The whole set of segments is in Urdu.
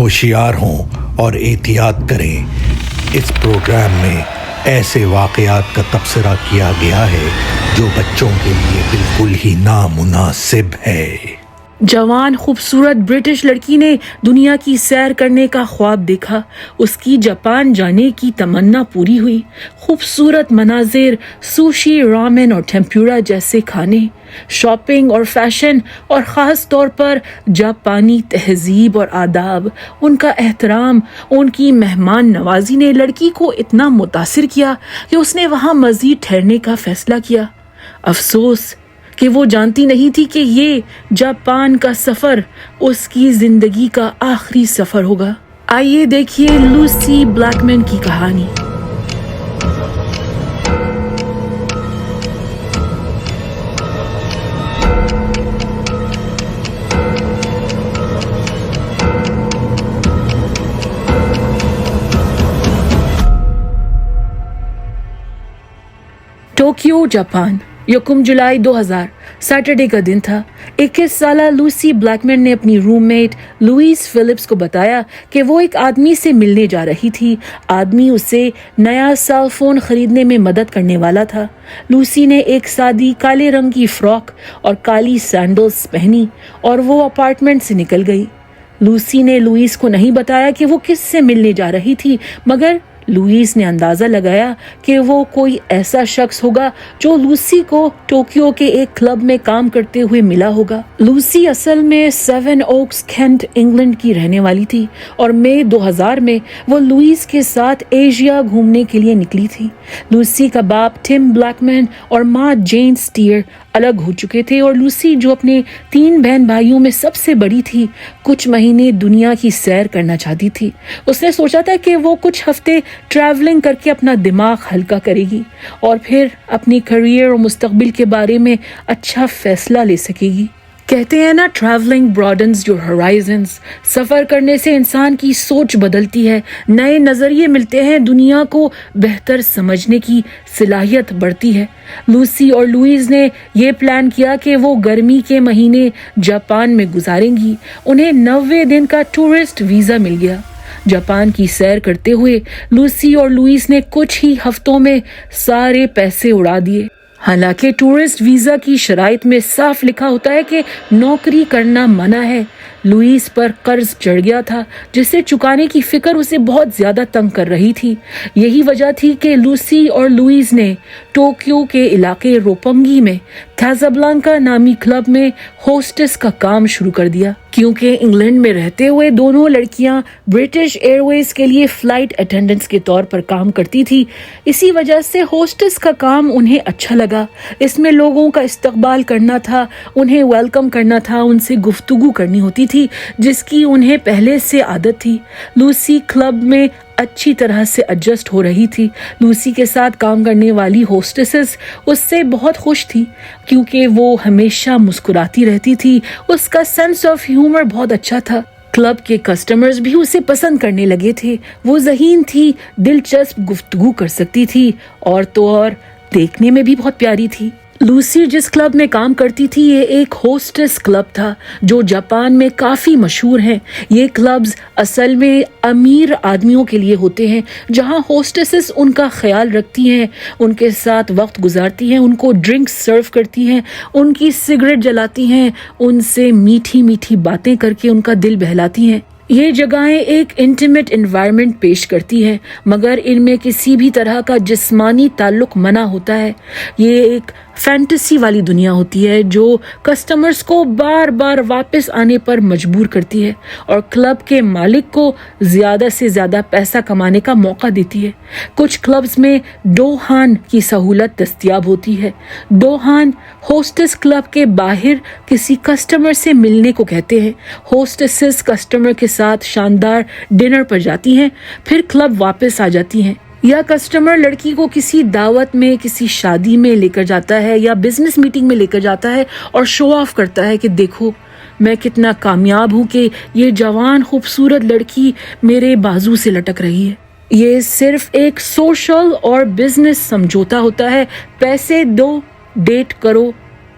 ہوشیار ہوں اور احتیاط کریں۔ اس پروگرام میں ایسے واقعات کا تبصرہ کیا گیا ہے جو بچوں کے لیے بالکل ہی نامناسب ہے۔ جوان خوبصورت برٹش لڑکی نے دنیا کی سیر کرنے کا خواب دیکھا۔ اس کی جاپان جانے کی تمنا پوری ہوئی۔ خوبصورت مناظر، سوشی، رامن اور ٹیمپورا جیسے کھانے، شاپنگ اور فیشن، اور خاص طور پر جاپانی تہذیب اور آداب، ان کا احترام، ان کی مہمان نوازی نے لڑکی کو اتنا متاثر کیا کہ اس نے وہاں مزید ٹھہرنے کا فیصلہ کیا۔ افسوس کہ وہ جانتی نہیں تھی کہ یہ جاپان کا سفر اس کی زندگی کا آخری سفر ہوگا۔ آئیے دیکھیے لوسی بلیک مین کی کہانی۔ ٹوکیو، جاپان، یکم جولائی 2000 سیٹرڈے کا دن تھا۔ 21 سالہ لوسی بلیک مین نے اپنی روم میٹ لوئیس فلپس کو بتایا کہ وہ ایک آدمی سے ملنے جا رہی تھی۔ آدمی اسے نیا سیل فون خریدنے میں مدد کرنے والا تھا۔ لوسی نے ایک سادی کالے رنگ کی فراک اور کالی سینڈلز پہنی اور وہ اپارٹمنٹ سے نکل گئی۔ لوسی نے لوئیس کو نہیں بتایا کہ وہ کس سے ملنے جا رہی تھی، مگر لوئیس نے اندازہ لگایا کہ وہ کوئی ایسا شخص ہوگا جو لوسی کو ٹوکیو کے ایک کلب میں کام کرتے ہوئے ملا ہوگا۔ لوسی اصل میں سیون اوکس، کینٹ، انگلینڈ کی رہنے والی تھی اور مئی 2000 میں وہ لوئیس کے ساتھ ایشیا گھومنے کے لیے نکلی تھی۔ لوسی کا باپ ٹم بلیک مین اور ماں جین سٹیئر الگ ہو چکے تھے اور لوسی، جو اپنے 3 بہن بھائیوں میں سب سے بڑی تھی، کچھ مہینے دنیا کی سیر کرنا چاہتی تھی۔ اس نے سوچا تھا کہ وہ کچھ ہفتے ٹریولنگ کر کے اپنا دماغ ہلکا کرے گی اور پھر اپنی کیریئر اور مستقبل کے بارے میں اچھا فیصلہ لے سکے گی۔ کہتے ہیں نا، ٹریولنگ براڈنز یور ہورائزنز۔ سفر کرنے سے انسان کی سوچ بدلتی ہے، نئے نظریے ملتے ہیں، دنیا کو بہتر سمجھنے کی صلاحیت بڑھتی ہے۔ لوسی اور لوئیس نے یہ پلان کیا کہ وہ گرمی کے مہینے جاپان میں گزاریں گی۔ انہیں 90 دن کا ٹورسٹ ویزا مل گیا۔ جاپان کی سیر کرتے ہوئے لوسی اور لوئیس نے کچھ ہی ہفتوں میں سارے پیسے اڑا دیے۔ حالانکہ ٹورسٹ ویزا کی شرائط میں صاف لکھا ہوتا ہے کہ نوکری کرنا منع ہے، لوئیس پر قرض چڑھ گیا تھا جسے چکانے کی فکر اسے بہت زیادہ تنگ کر رہی تھی۔ یہی وجہ تھی کہ لوسی اور لوئیس نے ٹوکیو کے علاقے روپنگی میں کازابلانکا نامی کلب میں ہوسٹس کا کام شروع کر دیا۔ کیونکہ انگلینڈ میں رہتے ہوئے دونوں لڑکیاں برٹش ایئر ویز کے لیے فلائٹ اٹینڈنٹس کے طور پر کام کرتی تھی، اسی وجہ سے ہوسٹس کا کام انہیں اچھا لگا۔ اس میں لوگوں کا استقبال کرنا تھا، انہیں ویلکم کرنا تھا، ان سے گفتگو کرنی ہوتی تھی جس کی انہیں پہلے سے عادت تھی۔ لوسی کلب میں اچھی طرح سے ایڈجسٹ ہو رہی تھی۔ لوسی کے ساتھ کام کرنے والی ہوسٹسز اس سے بہت خوش تھی کیونکہ وہ ہمیشہ مسکراتی رہتی تھی۔ اس کا سینس آف ہیومر بہت اچھا تھا۔ کلب کے کسٹمرز بھی اسے پسند کرنے لگے تھے۔ وہ ذہین تھی، دلچسپ گفتگو کر سکتی تھی اور تو اور دیکھنے میں بھی بہت پیاری تھی۔ لوسی جس کلب میں کام کرتی تھی یہ ایک ہوسٹس کلب تھا جو جاپان میں کافی مشہور ہیں۔ یہ کلبز اصل میں امیر آدمیوں کے لیے ہوتے ہیں جہاں ہوسٹسز ان کا خیال رکھتی ہیں، ان کے ساتھ وقت گزارتی ہیں، ان کو ڈرنکس سرو کرتی ہیں، ان کی سگریٹ جلاتی ہیں، ان سے میٹھی میٹھی باتیں کر کے ان کا دل بہلاتی ہیں۔ یہ جگہیں ایک انٹیمیٹ انوائرمنٹ پیش کرتی ہیں مگر ان میں کسی بھی طرح کا جسمانی تعلق منع ہوتا ہے۔ یہ ایک فینٹیسی والی دنیا ہوتی ہے جو کسٹمرز کو بار بار واپس آنے پر مجبور کرتی ہے اور کلب کے مالک کو زیادہ سے زیادہ پیسہ کمانے کا موقع دیتی ہے۔ کچھ کلبز میں ڈوہان کی سہولت دستیاب ہوتی ہے۔ ڈوہان ہوسٹس کلب کے باہر کسی کسٹمر سے ملنے کو کہتے ہیں۔ ہوسٹسز کسٹمر کے ساتھ شاندار ڈنر پر جاتی ہیں، پھر کلب واپس آ جاتی ہیں، یا کسٹمر لڑکی کو کسی دعوت میں، کسی شادی میں لے کر جاتا ہے یا بزنس میٹنگ میں لے کر جاتا ہے اور شو آف کرتا ہے کہ دیکھو میں کتنا کامیاب ہوں کہ یہ جوان خوبصورت لڑکی میرے بازو سے لٹک رہی ہے۔ یہ صرف ایک سوشل اور بزنس سمجھوتا ہوتا ہے، پیسے دو، ڈیٹ کرو،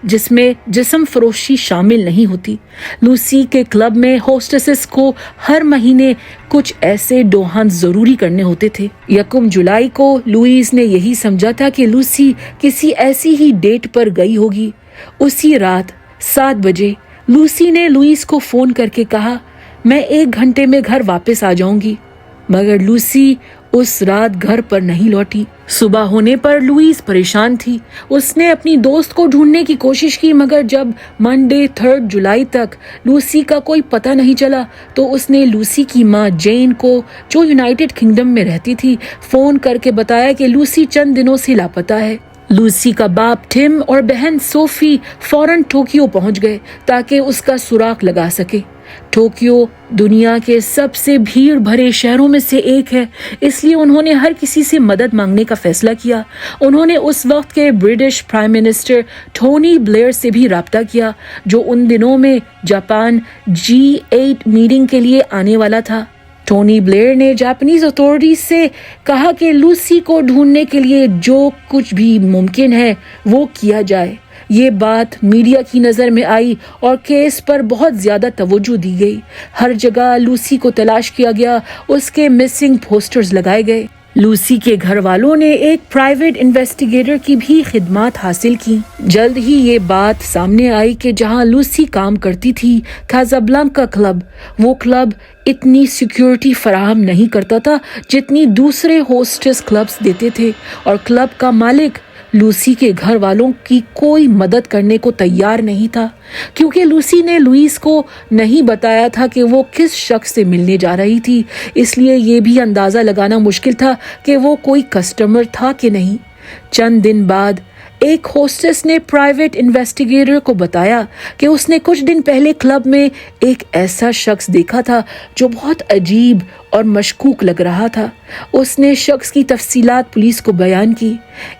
جس میں جسم فروشی شامل نہیں ہوتی۔ لوسی کے کلب میں ہوسٹسز کو ہر مہینے کچھ ایسے ڈوہان ضروری کرنے ہوتے تھے۔ 1 جولائی کو لوئیز نے یہی سمجھا تھا کہ لوسی کسی ایسی ہی ڈیٹ پر گئی ہوگی۔ اسی رات 7 بجے لوسی نے لوئیز کو فون کر کے کہا، میں 1 گھنٹے میں گھر واپس آ جاؤں گی، مگر لوسی اس رات گھر پر نہیں لوٹی۔ صبح ہونے پر لوئیز پریشان تھی۔ اس نے اپنی دوست کو ڈھونڈنے کی کوشش کی، مگر جب منڈے 3 جولائی تک لوسی کا کوئی پتہ نہیں چلا تو اس نے لوسی کی ماں جین کو، جو یونائیٹڈ کنگڈم میں رہتی تھی، فون کر کے بتایا کہ لوسی چند دنوں سے لاپتہ ہے۔ لوسی کا باپ ٹم اور بہن سوفی فوراً ٹوکیو پہنچ گئے تاکہ اس کا سراغ لگا سکے۔ ٹوکیو دنیا کے سب سے بھیڑ بھرے شہروں میں سے ایک ہے، اس لیے انہوں نے ہر کسی سے مدد مانگنے کا فیصلہ کیا۔ انہوں نے اس وقت کے British prime minister Tony Blair سے بھی رابطہ کیا، جو ان دنوں میں جاپان G8 میٹنگ کے لیے آنے والا تھا۔ ٹونی بلیئر نے جاپانیز اتھارٹیز سے کہا کہ لوسی کو ڈھونڈنے کے لیے جو کچھ بھی ممکن ہے وہ کیا جائے۔ یہ بات میڈیا کی نظر میں آئی اور کیس پر بہت زیادہ توجہ دی گئی۔ ہر جگہ لوسی کو تلاش کیا گیا، اس کے مسنگ پوسٹرز لگائے گئے۔ لوسی کے گھر والوں نے ایک پرائیویٹ انویسٹیگیٹر کی بھی خدمات حاصل کی۔ جلد ہی یہ بات سامنے آئی کہ جہاں لوسی کام کرتی تھی، کازابلانکا کلب، وہ کلب اتنی سیکیورٹی فراہم نہیں کرتا تھا جتنی دوسرے ہوسٹس کلبز دیتے تھے، اور کلب کا مالک لوسی کے گھر والوں کی کوئی مدد کرنے کو تیار نہیں تھا، کیونکہ لوسی نے لوئیز کو نہیں بتایا تھا کہ وہ کس شخص سے ملنے جا رہی تھی، اس لیے یہ بھی اندازہ لگانا مشکل تھا کہ وہ کوئی کسٹمر تھا کہ نہیں۔ چند دن بعد ایک ہوسٹس نے پرائیویٹ انویسٹیگیٹر کو بتایا کہ اس نے کچھ دن پہلے کلب میں ایک ایسا شخص دیکھا تھا جو بہت عجیب اور مشکوک لگ رہا تھا۔ اس نے شخص کی تفصیلات پولیس کو بیان کی۔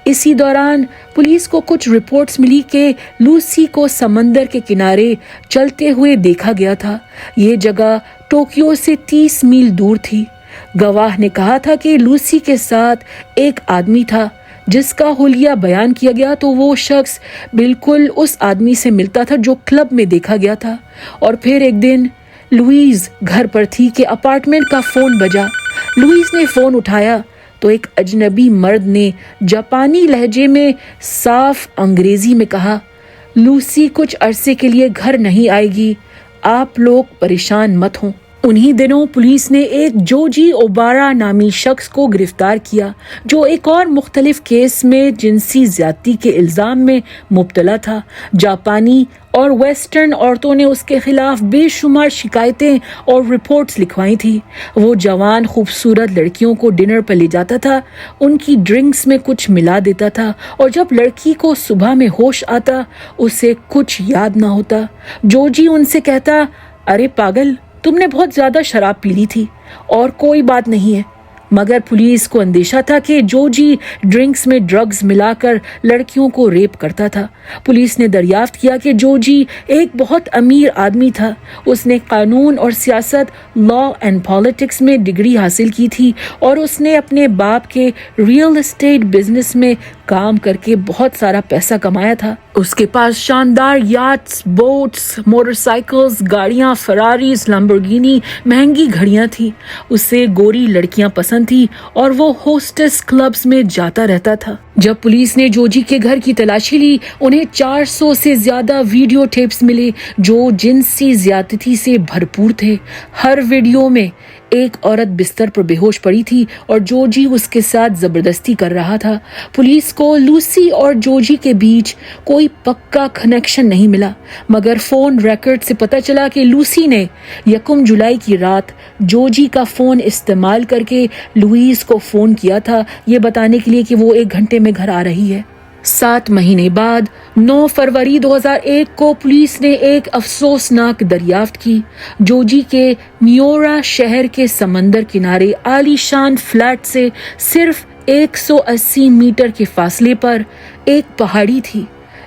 اسی دوران پولیس کو کچھ رپورٹس ملی کہ لوسی کو سمندر کے کنارے چلتے ہوئے دیکھا گیا تھا۔ یہ جگہ ٹوکیو سے 30 میل دور تھی۔ گواہ نے کہا تھا کہ لوسی کے ساتھ ایک آدمی تھا جس کا حلیہ بیان کیا گیا تو وہ شخص بالکل اس آدمی سے ملتا تھا جو کلب میں دیکھا گیا تھا۔ اور پھر ایک دن لوئیز گھر پر تھی کہ اپارٹمنٹ کا فون بجا۔ لوئیز نے فون اٹھایا تو ایک اجنبی مرد نے جاپانی لہجے میں صاف انگریزی میں کہا، لوسی کچھ عرصے کے لیے گھر نہیں آئے گی، آپ لوگ پریشان مت ہوں۔ انہی دنوں پولیس نے ایک جوجی اوبارا نامی شخص کو گرفتار کیا جو ایک اور مختلف کیس میں جنسی زیادتی کے الزام میں مبتلا تھا۔ جاپانی اور ویسٹرن عورتوں نے اس کے خلاف بے شمار شکایتیں اور رپورٹس لکھوائی تھی۔ وہ جوان خوبصورت لڑکیوں کو ڈنر پر لے جاتا تھا، ان کی ڈرنکس میں کچھ ملا دیتا تھا، اور جب لڑکی کو صبح میں ہوش آتا اسے کچھ یاد نہ ہوتا۔ جوجی ان سے کہتا، ارے پاگل، تم نے بہت زیادہ شراب پی لی تھی اور کوئی بات نہیں ہے۔ مگر پولیس کو اندیشہ تھا کہ جوجی ڈرنکس میں ڈرگز ملا کر لڑکیوں کو ریپ کرتا تھا۔ پولیس نے دریافت کیا کہ جوجی ایک بہت امیر آدمی تھا۔ اس نے قانون اور سیاست، لا اینڈ پالیٹکس میں ڈگری حاصل کی تھی، اور اس نے اپنے باپ کے ریئل اسٹیٹ بزنس میں کام کر کے بہت سارا پیسہ کمایا تھا۔ اس کے پاس شاندار یاٹس، بوٹس، موٹر سائیکلز، گاڑیاں، فراریز، لمبورگینی، مہنگی گھڑیاں تھیں۔ اسے گوری لڑکیاں پسند تھی اور وہ ہوسٹس کلبز میں جاتا رہتا تھا۔ جب پولیس نے جوجی کے گھر کی تلاشی لی، انہیں 400 سے زیادہ ویڈیو ٹیپس ملے جو جنسی زیادتی سے بھرپور تھے۔ ہر ویڈیو میں ایک عورت بستر پر بے ہوش پڑی تھی اور جوجی اس کے ساتھ زبردستی کر رہا تھا۔ پولیس کو لوسی اور جوجی کے بیچ کوئی پکا کنیکشن نہیں ملا، مگر فون ریکارڈ سے پتہ چلا کہ لوسی نے 1 جولائی کی رات جوجی کا فون استعمال کر کے لوئیز کو فون کیا تھا، یہ بتانے کے لیے کہ وہ 1 گھنٹے میں گھر آ رہی ہے۔ 7 مہینے بعد 9 فروری 2001 کو پولیس نے ایک افسوسناک دریافت کی۔ جوجی کے میورا شہر کے سمندر کنارے عالی شان فلیٹ سے صرف 180 میٹر کے فاصلے پر ایک پہاڑی تھی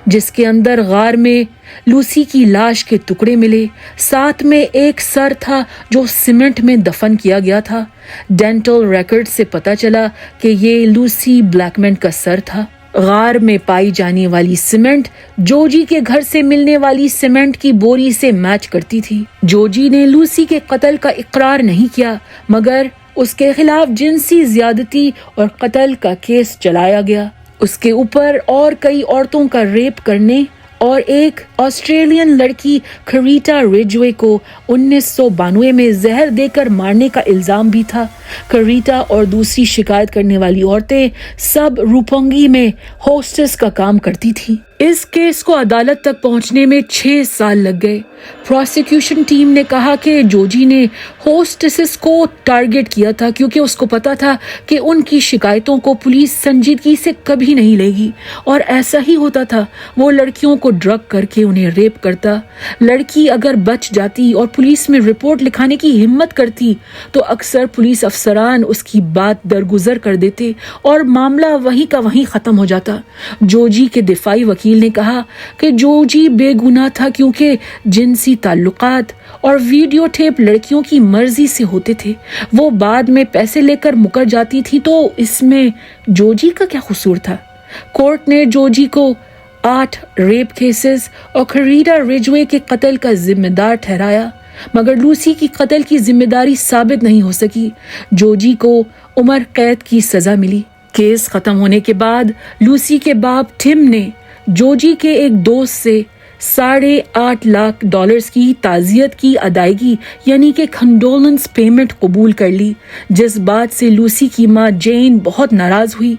جس کے اندر غار میں لوسی کی لاش کے ٹکڑے ملے۔ ساتھ میں ایک سر تھا جو سیمنٹ میں دفن کیا گیا تھا۔ ڈینٹل ریکارڈ سے پتہ چلا کہ یہ لوسی بلیکمن کا سر تھا۔ غار میں پائی جانے والی سیمنٹ جورجی کے گھر سے ملنے والی سیمنٹ کی بوری سے میچ کرتی تھی۔ جورجی نے لوسی کے قتل کا اقرار نہیں کیا، مگر اس کے خلاف جنسی زیادتی اور قتل کا کیس چلایا گیا۔ اس کے اوپر اور کئی عورتوں کا ریپ کرنے اور ایک آسٹریلین لڑکی کریٹا ریجوے کو 1992 میں زہر دے کر مارنے کا الزام بھی تھا۔ کریٹا اور دوسری شکایت کرنے والی عورتیں سب روپنگی میں ہوسٹس کا کام کرتی تھیں۔ اس کیس کو عدالت تک پہنچنے میں 6 سال لگ گئے۔ پروسیکیوشن ٹیم نے کہا کہ جورجی نے ہوسٹسز کو ٹارگٹ کیا تھا کیونکہ اس کو پتا تھا کہ ان کی شکایتوں کو پولیس سنجیدگی سے کبھی نہیں لے گی، اور ایسا ہی ہوتا تھا۔ وہ لڑکیوں کو ڈرگ کر کے انہیں ریپ کرتا۔ لڑکی اگر بچ جاتی اور پولیس میں رپورٹ لکھانے کی ہمت کرتی تو اکثر پولیس افسران اس کی بات درگزر کر دیتے اور معاملہ وہیں کا وہیں ختم ہو جاتا۔ جورجی کے دفاعی وکیل نے کہا کہ جورجی بے گناہ تھا کیونکہ جنسی تعلقات اور ویڈیو ٹیپ لڑکیوں کی مرضی سے ہوتے تھے۔ وہ بعد میں پیسے لے کر مکر جاتی تھی تو اس میں جورجی کا کیا قصور تھا؟ کورٹ نے جورجی کو 8 ریپ کیسز اور کریٹا ریجوے کے قتل کا ذمہ دار ٹھہرایا، مگر لوسی کی قتل کی ذمہ داری ثابت نہیں ہو سکی۔ جورجی کو عمر قید کی سزا ملی۔ کیس ختم ہونے کے بعد لوسی کے باپ ٹم نے جورجی کے ایک دوست سے $8.5 لاکھ کی تعزیت کی ادائیگی یعنی کہ کنڈولنس پیمنٹ قبول کر لی، جس بات سے لوسی کی ماں جین بہت ناراض ہوئی۔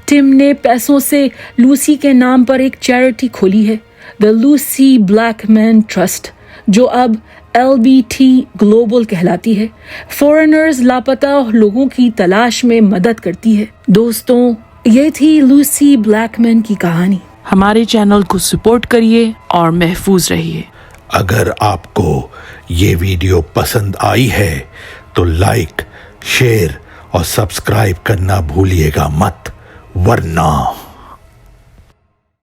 ٹم نے پیسوں سے لوسی کے نام پر ایک چیریٹی کھولی ہے، دی لوسی بلیک مین ٹرسٹ، جو اب LBT گلوبل کہلاتی ہے۔ فورنرز لاپتہ لوگوں کی تلاش میں مدد کرتی ہے۔ دوستوں، یہ تھی لوسی بلیک مین کی کہانی۔ ہمارے چینل کو سپورٹ کریے اور محفوظ رہیے۔ اگر آپ کو یہ ویڈیو پسند آئی ہے تو لائک، شیئر اور سبسکرائب کرنا بھولیے گا مت، ورنہ